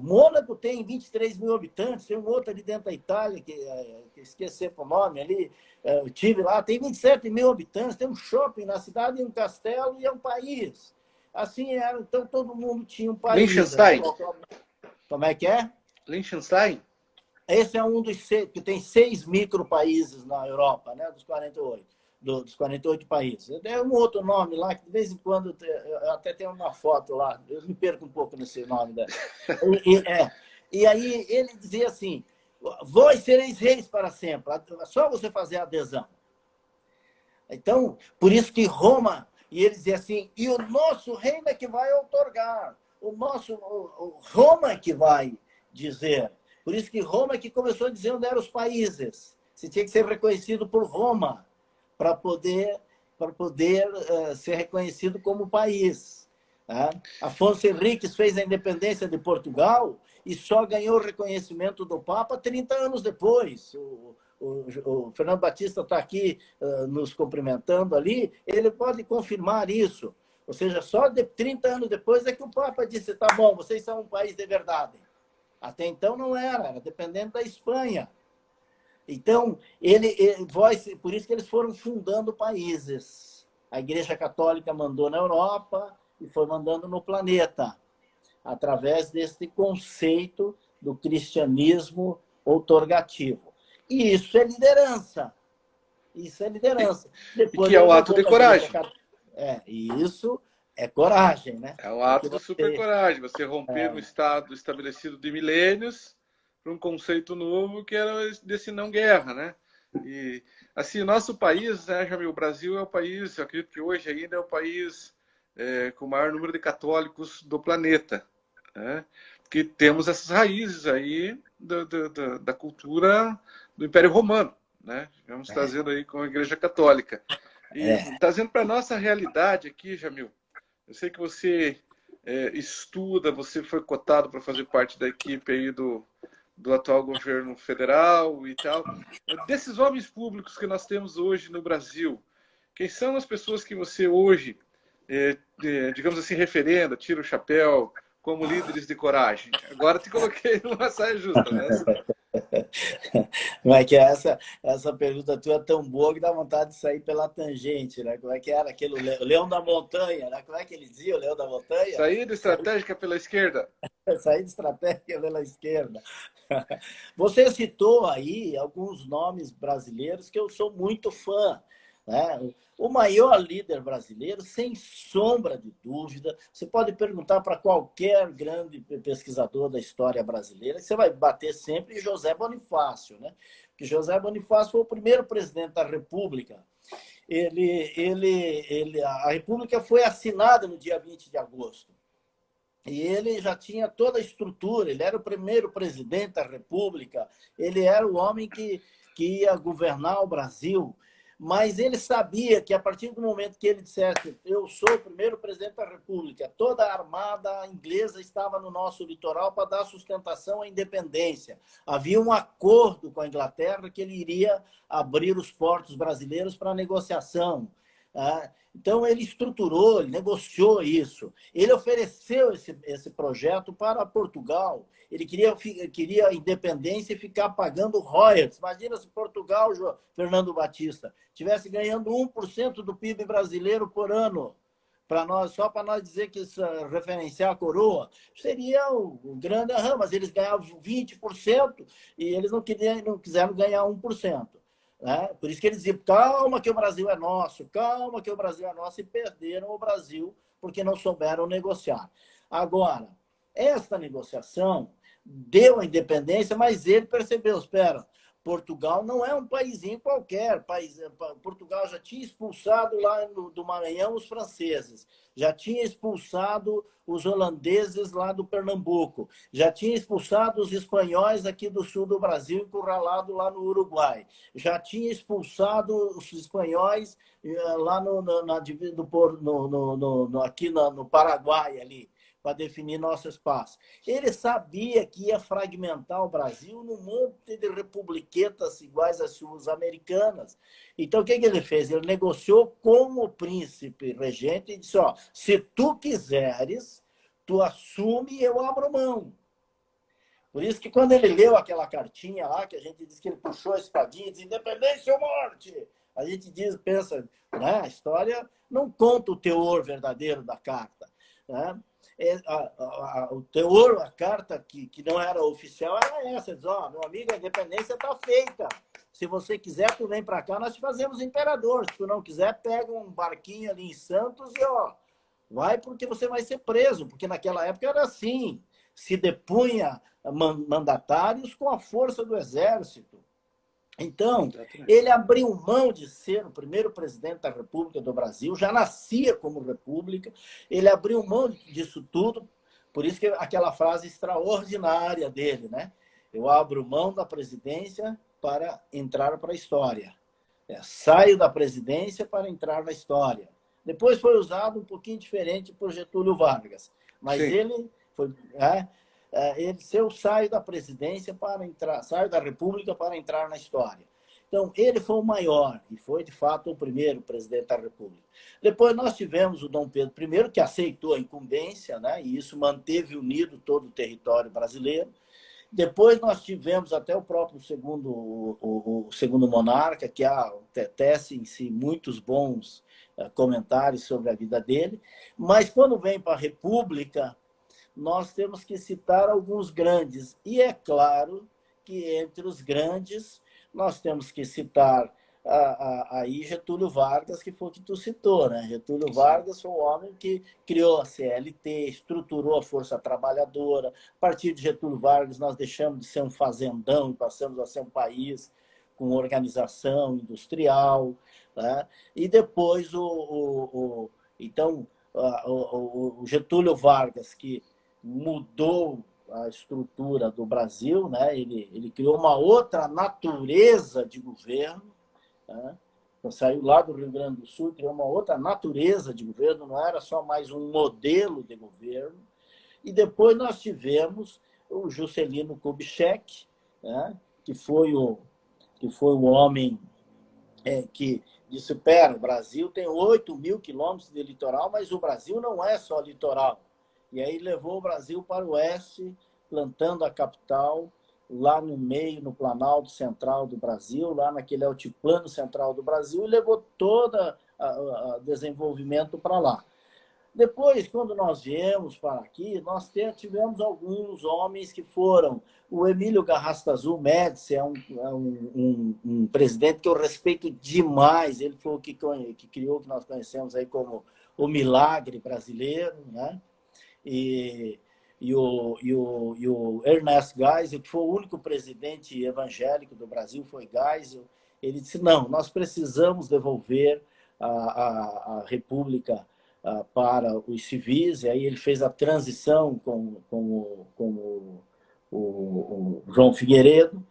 Mônaco tem 23 mil habitantes, tem um outro ali dentro da Itália, que esqueci o nome ali, eu tive lá, tem 27 mil habitantes, tem um shopping na cidade, um castelo e é um país. Assim era, então todo mundo tinha um país. Liechtenstein. Como é que é? Liechtenstein. Esse é um dos 6, que tem 6 micropaíses na Europa, né, dos 48. Dos 48 países. É um outro nome lá, que de vez em quando eu até tenho uma foto lá, eu me perco um pouco nesse nome. E aí ele dizia assim, vós sereis reis para sempre, é só você fazer a adesão. Então, por isso que Roma, e ele dizia assim, e o nosso reino é que vai outorgar, o Roma é que vai dizer. Por isso que Roma é que começou a dizer onde eram os países. Você tinha que ser reconhecido por Roma para poder ser reconhecido como país. Tá? Afonso Henriques fez a independência de Portugal e só ganhou o reconhecimento do Papa 30 anos depois. O Fernando Batista está aqui nos cumprimentando ali, ele pode confirmar isso. Ou seja, só 30 anos depois é que o Papa disse, tá bom, vocês são um país de verdade. Até então não era dependendo da Espanha. Então, por isso que eles foram fundando países. A Igreja Católica mandou na Europa e foi mandando no planeta, através desse conceito do cristianismo outorgativo. E isso é liderança. Isso é liderança. Depois, e que é o ato de coragem. Isso é coragem, né? É o ato de super coragem. Você romper um estado estabelecido de milênios para um conceito novo que era desse não guerra, né? E assim, nosso país, né, Jamil, o Brasil é o país, eu acredito que hoje ainda é o país com o maior número de católicos do planeta, né? Que temos essas raízes aí da cultura do Império Romano, né? Vamos trazendo aí com a Igreja Católica. E trazendo para a nossa realidade aqui, Jamil, eu sei que você estuda, você foi cotado para fazer parte da equipe aí do atual governo federal e tal. Desses homens públicos que nós temos hoje no Brasil, quem são as pessoas que você hoje, digamos assim, referenda, tira o chapéu, como líderes de coragem? Agora te coloquei numa saia justa, né? Como é que é essa pergunta tua é tão boa que dá vontade de sair pela tangente, né? Como é que era aquele leão da montanha, né? Como é que ele dizia, o leão da montanha? Saída estratégica pela esquerda. Saída estratégica pela esquerda. Você citou aí alguns nomes brasileiros que eu sou muito fã. Né? O maior líder brasileiro, sem sombra de dúvida, você pode perguntar para qualquer grande pesquisador da história brasileira, que você vai bater sempre em José Bonifácio, né? Que José Bonifácio foi o primeiro presidente da República. a República foi assinada no dia 20 de agosto. E ele já tinha toda a estrutura, ele era o primeiro presidente da República, ele era o homem que ia governar o Brasil, mas ele sabia que a partir do momento que ele dissesse eu sou o primeiro presidente da República, toda a armada inglesa estava no nosso litoral para dar sustentação à independência. Havia um acordo com a Inglaterra que ele iria abrir os portos brasileiros para negociação. Então, ele estruturou, ele negociou isso. Ele ofereceu esse projeto para Portugal. Ele queria a independência e ficar pagando royalties. Imagina se Portugal, Fernando Batista, estivesse ganhando 1% do PIB brasileiro por ano, só para nós dizer que isso referenciar a coroa, seria o grande arranjo, mas eles ganhavam 20% e eles não quiseram ganhar 1%. Né? Por isso que eles diziam, calma que o Brasil é nosso, calma que o Brasil é nosso, e perderam o Brasil porque não souberam negociar. Agora, esta negociação deu a independência, mas ele percebeu, espera, Portugal não é um paísinho qualquer. Portugal já tinha expulsado lá do Maranhão os franceses, já tinha expulsado os holandeses lá do Pernambuco, já tinha expulsado os espanhóis aqui do sul do Brasil, encurralado lá no Uruguai, já tinha expulsado os espanhóis lá aqui no Paraguai ali, para definir nosso espaço. Ele sabia que ia fragmentar o Brasil num monte de republiquetas iguais às suas americanas. Então, o que ele fez? Ele negociou com o príncipe regente e disse, se tu quiseres, tu assume e eu abro mão. Por isso que quando ele leu aquela cartinha lá, que a gente diz que ele puxou a espadinha e disse, independência ou morte, a gente pensa, né? A história não conta o teor verdadeiro da carta, né? O teor, a carta que não era oficial era essa, diz, meu amigo, a independência está feita, se você quiser tu vem para cá, nós te fazemos imperador, se tu não quiser pega um barquinho ali em Santos e vai porque você vai ser preso, porque naquela época era assim, se depunha mandatários com a força do exército. Então, ele abriu mão de ser o primeiro presidente da República do Brasil, já nascia como república, ele abriu mão disso tudo, por isso que aquela frase extraordinária dele, né? Eu abro mão da presidência para entrar para a história. Saio da presidência para entrar na história. Depois foi usado um pouquinho diferente por Getúlio Vargas, mas sim, ele foi... eu saio da presidência para entrar, saio da República para entrar na história. Então, ele foi o maior e foi, de fato, o primeiro presidente da República. Depois nós tivemos o Dom Pedro I, que aceitou a incumbência, né? E isso manteve unido todo o território brasileiro. Depois nós tivemos até o próprio o segundo monarca, que tece em si muitos bons comentários sobre a vida dele. Mas quando vem para a República, nós temos que citar alguns grandes. E é claro que entre os grandes nós temos que citar aí Getúlio Vargas, que foi o que tu citou, né? Getúlio Vargas foi o homem que criou a CLT, estruturou a força trabalhadora. A partir de Getúlio Vargas nós deixamos de ser um fazendão e passamos a ser um país com organização industrial, né? E depois então o Getúlio Vargas, que mudou a estrutura do Brasil, né? Ele criou uma outra natureza de governo, né? Então, saiu lá do Rio Grande do Sul, criou uma outra natureza de governo, não era só mais um modelo de governo. E depois nós tivemos o Juscelino Kubitschek, né? que foi o homem que disse, o Brasil tem 8.000 quilômetros de litoral, mas o Brasil não é só litoral. E aí levou o Brasil para o oeste, plantando a capital lá no meio, no Planalto Central do Brasil, lá naquele altiplano central do Brasil, e levou todo o desenvolvimento para lá. Depois, quando nós viemos para aqui, nós tivemos alguns homens que foram. O Emílio Garrastazu Médici é um presidente que eu respeito demais. Ele foi o que criou o que nós conhecemos aí como o milagre brasileiro, né? E o Ernest Geisel, que foi o único presidente evangélico do Brasil, foi Geisel. Ele disse, não, nós precisamos devolver a República para os civis, e aí ele fez a transição com o João Figueiredo.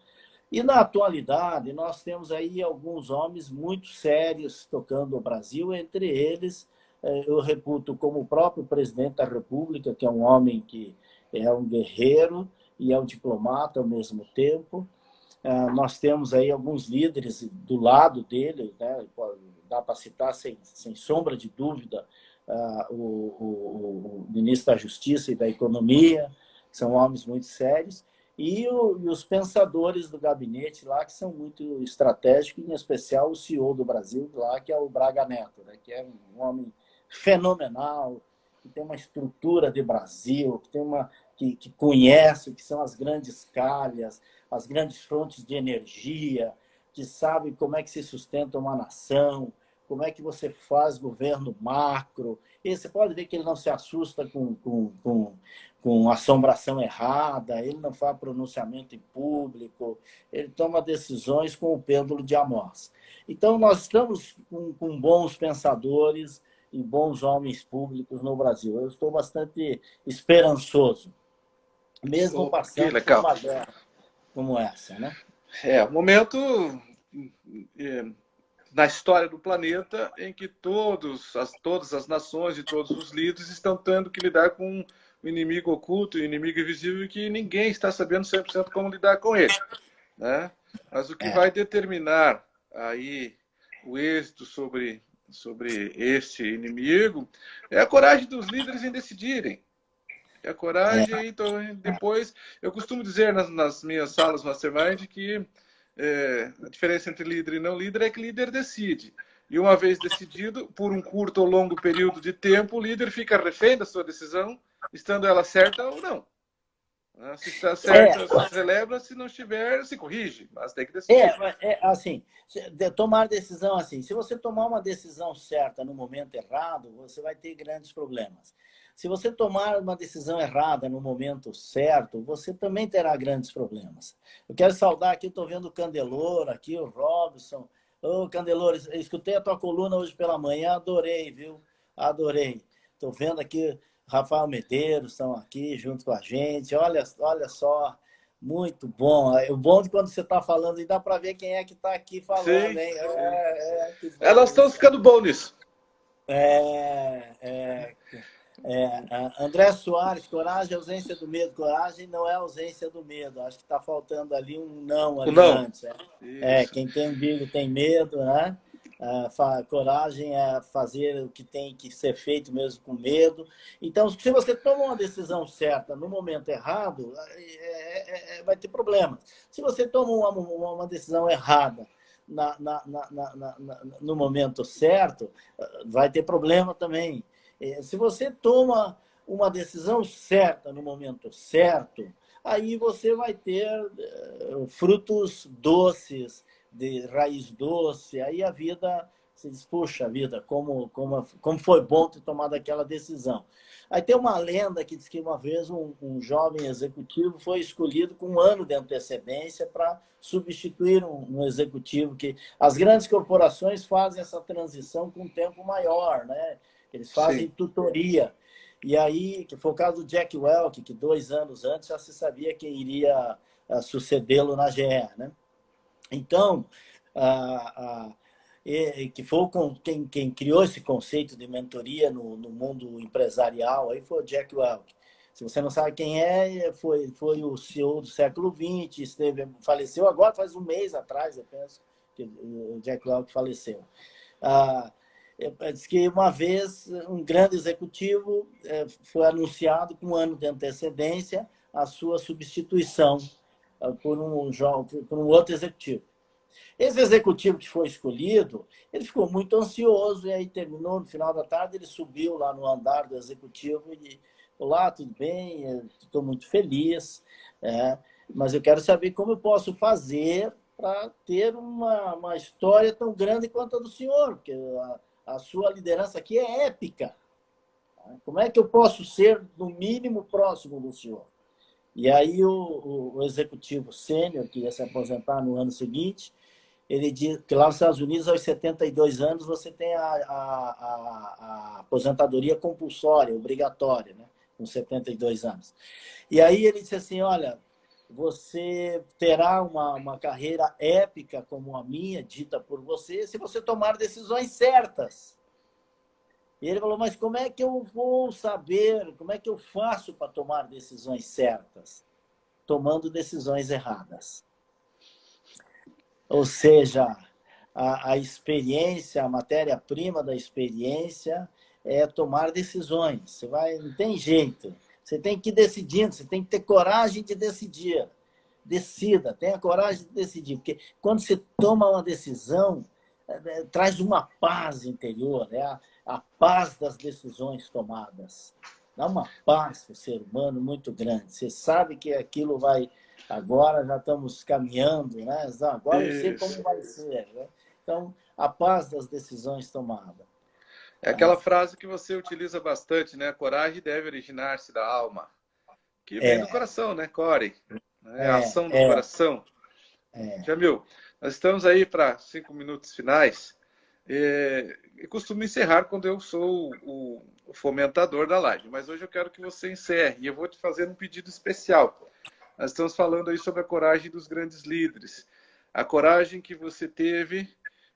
E na atualidade, nós temos aí alguns homens muito sérios tocando o Brasil, entre eles, eu reputo como o próprio presidente da República, que é um homem que é um guerreiro e é um diplomata ao mesmo tempo. Nós temos aí alguns líderes do lado dele, né? Dá para citar sem sombra de dúvida o ministro da Justiça e da Economia, que são homens muito sérios, e os pensadores do gabinete lá, que são muito estratégicos, em especial o CEO do Brasil lá, que é o Braga Neto, né? Que é um homem fenomenal, que tem uma estrutura de Brasil, que conhece o que são as grandes calhas, as grandes fontes de energia, que sabe como é que se sustenta uma nação, como é que você faz governo macro. E você pode ver que ele não se assusta com assombração errada, ele não faz pronunciamento em público, ele toma decisões com o pêndulo de Amós. Então, nós estamos com bons pensadores e bons homens públicos no Brasil. Eu estou bastante esperançoso, mesmo passando por uma guerra como essa, né? Um momento na história do planeta em que todas as nações e todos os líderes estão tendo que lidar com o inimigo oculto, o inimigo invisível, que ninguém está sabendo 100% como lidar com ele, né? Mas o que vai determinar aí o êxito sobre este inimigo é a coragem dos líderes em decidirem. É a coragem, então, depois... Eu costumo dizer nas minhas salas mastermind que a diferença entre líder e não líder é que líder decide. E uma vez decidido, por um curto ou longo período de tempo, o líder fica refém da sua decisão, estando ela certa ou não. Se está certa, se celebra, se não estiver, se corrige, mas tem que decidir. Assim, tomar decisão assim. Se você tomar uma decisão certa no momento errado, você vai ter grandes problemas. Se você tomar uma decisão errada no momento certo, você também terá grandes problemas. Eu quero saudar aqui, estou vendo o Candeloro aqui, o Robson. Ô, Candeloro, eu escutei a tua coluna hoje pela manhã, adorei, viu? Adorei. Estou vendo aqui, Rafael Medeiros estão aqui junto com a gente. Olha só, muito bom. O bom de quando você está falando, e dá para ver quem é que está aqui falando, sim, hein? Sim. Elas estão ficando bom nisso. André Soares, coragem, ausência do medo. Coragem não é ausência do medo. Acho que está faltando ali um não ali antes. Quem tem umbigo tem medo, né? Coragem é fazer o que tem que ser feito mesmo com medo. Então, se você toma uma decisão certa no momento errado, vai ter problemas. Se você toma uma decisão errada no momento certo, vai ter problema também. Se você toma uma decisão certa no momento certo, aí você vai ter frutos doces, de raiz doce, aí a vida, você diz, puxa vida, como foi bom ter tomado aquela decisão. Aí tem uma lenda que diz que uma vez um jovem executivo foi escolhido com 1 ano de antecedência para substituir um executivo, que as grandes corporações fazem essa transição com um tempo maior, né? Eles fazem tutoria. E aí, que foi o caso do Jack Welch, que 2 anos antes já se sabia quem iria sucedê-lo na GE, né? Então, que foi quem criou esse conceito de mentoria no mundo empresarial, aí foi o Jack Welch. Se você não sabe quem foi o CEO do século XX, faleceu agora, faz 1 mês atrás, eu penso, que o Jack Welch faleceu. Diz que uma vez um grande executivo foi anunciado com 1 ano de antecedência a sua substituição por um outro executivo. Esse executivo que foi escolhido, ele ficou muito ansioso e aí terminou no final da tarde, ele subiu lá no andar do executivo e olá, tudo bem? Estou muito feliz, mas eu quero saber como eu posso fazer para ter uma história tão grande quanto a do senhor, porque a sua liderança aqui é épica. Como é que eu posso ser, no mínimo, próximo do senhor? E aí o executivo sênior, que ia se aposentar no ano seguinte, ele diz que lá nos Estados Unidos, aos 72 anos, você tem a aposentadoria compulsória, obrigatória, né? Com 72 anos. E aí ele disse assim, olha, você terá uma carreira épica como a minha, dita por você, se você tomar decisões certas. E ele falou, mas como é que eu vou saber, como é que eu faço para tomar decisões certas? Tomando decisões erradas. Ou seja, a experiência, a matéria-prima da experiência é tomar decisões. Você vai, não tem jeito. Você tem que ir decidindo, você tem que ter coragem de decidir. Decida, tenha coragem de decidir. Porque quando você toma uma decisão, traz uma paz interior, né? A paz das decisões tomadas. Dá uma paz para o ser humano muito grande. Você sabe que aquilo vai... Agora já estamos caminhando, né? Agora eu sei como vai ser. Né? Então, a paz das decisões tomadas. É aquela frase que você utiliza bastante, né? A coragem deve originar-se da alma. Que vem do coração, né, Corey? É a ação do coração. Jamil, nós estamos aí para 5 minutos finais. Eu costumo encerrar quando eu sou o fomentador da live, mas hoje eu quero que você encerre. E eu vou te fazer um pedido especial. Nós estamos falando aí sobre a coragem dos grandes líderes. A coragem que você teve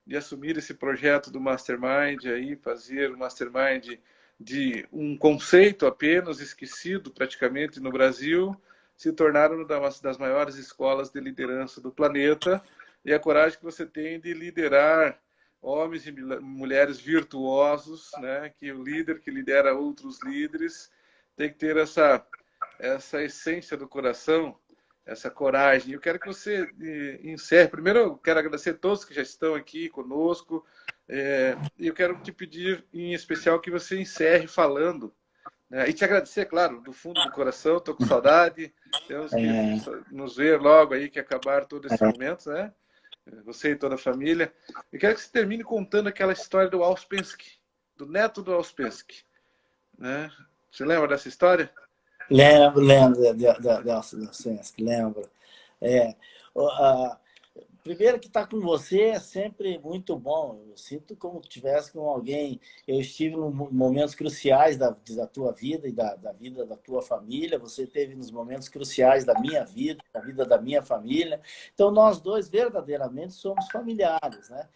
de assumir esse projeto do Mastermind, aí, fazer o Mastermind de um conceito apenas esquecido praticamente no Brasil, se tornaram uma das maiores escolas de liderança do planeta, e a coragem que você tem de liderar homens e mulheres virtuosos, né? Que o líder que lidera outros líderes tem que ter essa essência do coração, essa coragem. Eu quero que você encerre. Primeiro, eu quero agradecer a todos que já estão aqui conosco. E eu quero te pedir, em especial, que você encerre falando. Né? E te agradecer, claro, do fundo do coração. Estou com saudade. Temos que nos ver logo aí que acabar todo esse momento, né? Você e toda a família. Eu quero que você termine contando aquela história do Ouspensky, do neto do Ouspensky. Né? Você lembra dessa história? Lembro lembro. Primeiro que estar com você é sempre muito bom. Eu sinto como se estivesse com alguém. Eu estive em momentos cruciais da tua vida e da vida da tua família. Você esteve nos momentos cruciais da minha vida, da vida da minha família. Então, nós dois verdadeiramente somos familiares, né?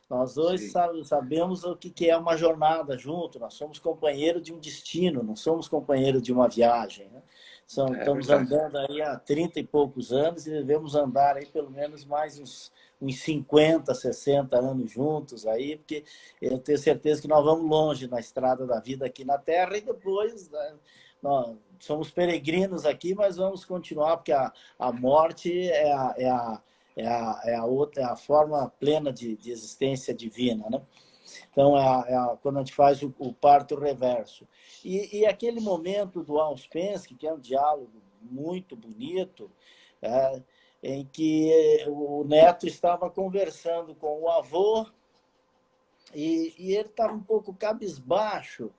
Nós dois sabemos o que é uma jornada junto. Nós somos companheiros de um destino, não somos companheiros de uma viagem, né? Estamos andando aí há 30 e poucos anos e devemos andar aí pelo menos mais uns 50, 60 anos juntos aí, porque eu tenho certeza que nós vamos longe na estrada da vida aqui na Terra e depois, né, nós somos peregrinos aqui, mas vamos continuar, porque a morte é a forma plena de existência divina, né? Então, quando a gente faz o parto reverso. E aquele momento do Ouspensky, que é um diálogo muito bonito, em que o neto estava conversando com o avô e ele estava um pouco cabisbaixo.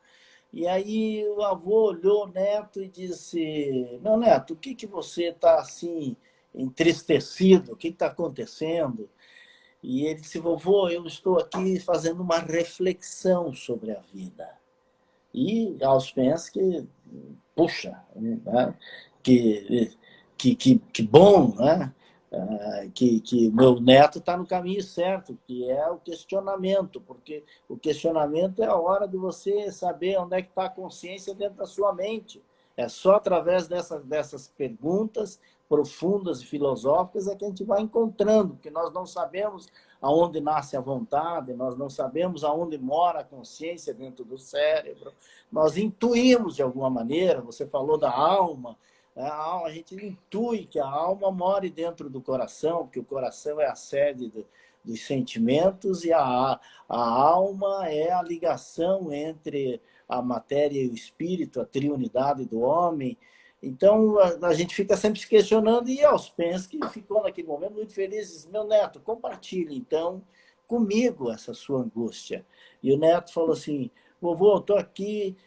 E aí o avô olhou o neto e disse, meu neto, o que você está assim entristecido? O que está acontecendo? E ele disse, vovô, eu estou aqui fazendo uma reflexão sobre a vida. E Ouspensky, puxa, né? que bom, né? Que meu neto está no caminho certo, que é o questionamento, porque o questionamento é a hora de você saber onde é que está a consciência dentro da sua mente. É só através dessas perguntas profundas e filosóficas é que a gente vai encontrando, porque nós não sabemos aonde nasce a vontade, nós não sabemos aonde mora a consciência dentro do cérebro, nós intuímos de alguma maneira, você falou da alma, a gente intui que a alma mora dentro do coração, porque o coração é a sede dos sentimentos e a alma é a ligação entre a matéria e o espírito, a triunidade do homem. Então, a gente fica sempre se questionando e Ouspensky ficou naquele momento muito feliz. Disse, meu neto, compartilhe então comigo essa sua angústia. E o neto falou assim, vovô, eu estou aqui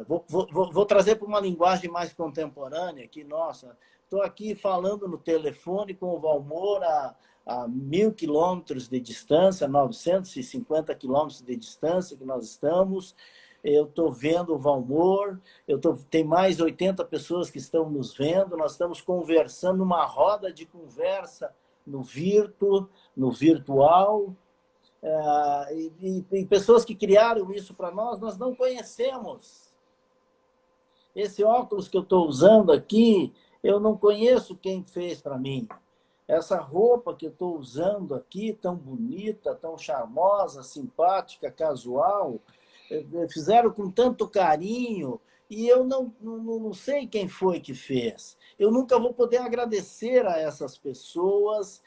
vou trazer para uma linguagem mais contemporânea, que, nossa, estou aqui falando no telefone com o Valmor a 1.000 quilômetros de distância, 950 quilômetros de distância que nós estamos. Eu estou vendo o Valmor, tem mais 80 pessoas que estão nos vendo, nós estamos conversando, numa roda de conversa no virtual, e pessoas que criaram isso para nós não conhecemos. Esse óculos que eu estou usando aqui, eu não conheço quem fez para mim. Essa roupa que eu estou usando aqui, tão bonita, tão charmosa, simpática, casual, fizeram com tanto carinho, e eu não sei quem foi que fez. Eu nunca vou poder agradecer a essas pessoas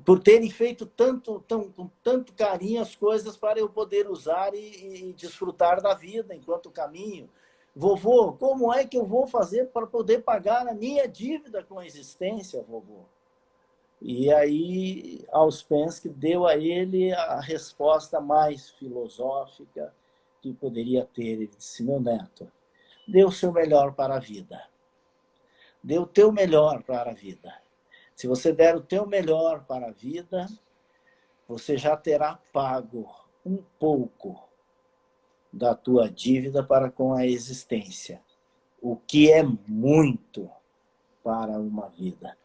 por terem feito com tanto carinho as coisas para eu poder usar e desfrutar da vida enquanto caminho. Vovô, como é que eu vou fazer para poder pagar a minha dívida com a existência, vovô? E aí, Auspensky deu a ele a resposta mais filosófica que poderia ter. Ele disse: meu neto, dê o seu melhor para a vida. Dê o teu melhor para a vida. Se você der o teu melhor para a vida, você já terá pago um pouco da tua dívida para com a existência, o que é muito para uma vida.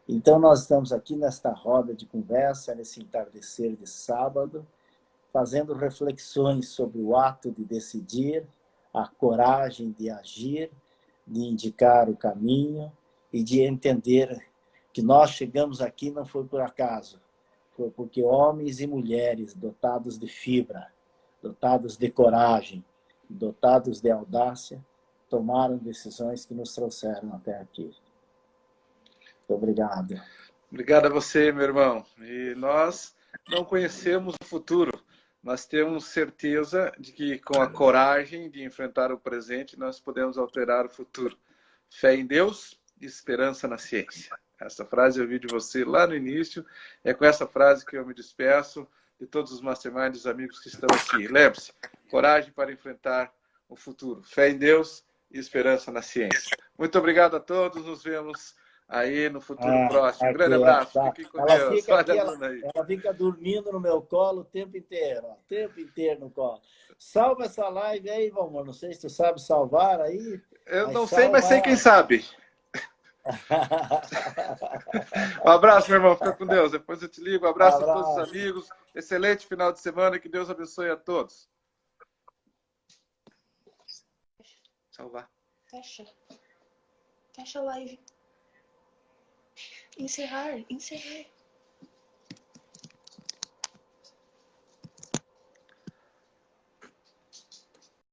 Então, nós estamos aqui nesta roda de conversa, nesse entardecer de sábado, fazendo reflexões sobre o ato de decidir, a coragem de agir, de indicar o caminho e de entender que nós chegamos aqui não foi por acaso, foi porque homens e mulheres dotados de fibra, dotados de coragem, dotados de audácia, tomaram decisões que nos trouxeram até aqui. Muito obrigado. Obrigado a você, meu irmão. E nós não conhecemos o futuro, mas temos certeza de que com a coragem de enfrentar o presente, nós podemos alterar o futuro. Fé em Deus e esperança na ciência. Essa frase eu vi de você lá no início. É com essa frase que eu me despeço de todos os masterminds, dos amigos que estão aqui. Lembre-se, coragem para enfrentar o futuro. Fé em Deus e esperança na ciência. Muito obrigado a todos. Nos vemos aí no futuro próximo. Um grande abraço. Tá. Fiquem com Deus. Ela fica dormindo no meu colo o tempo inteiro. Ó, o tempo inteiro no colo. Salva essa live aí, Valmor. Não sei se tu sabe salvar aí. Eu não sei, mas sei quem sabe. Um abraço, meu irmão. Fica com Deus. Depois eu te ligo. Um abraço a todos os amigos. Excelente final de semana. Que Deus abençoe a todos. Salvar. Fecha. Fecha a live. Encerrar.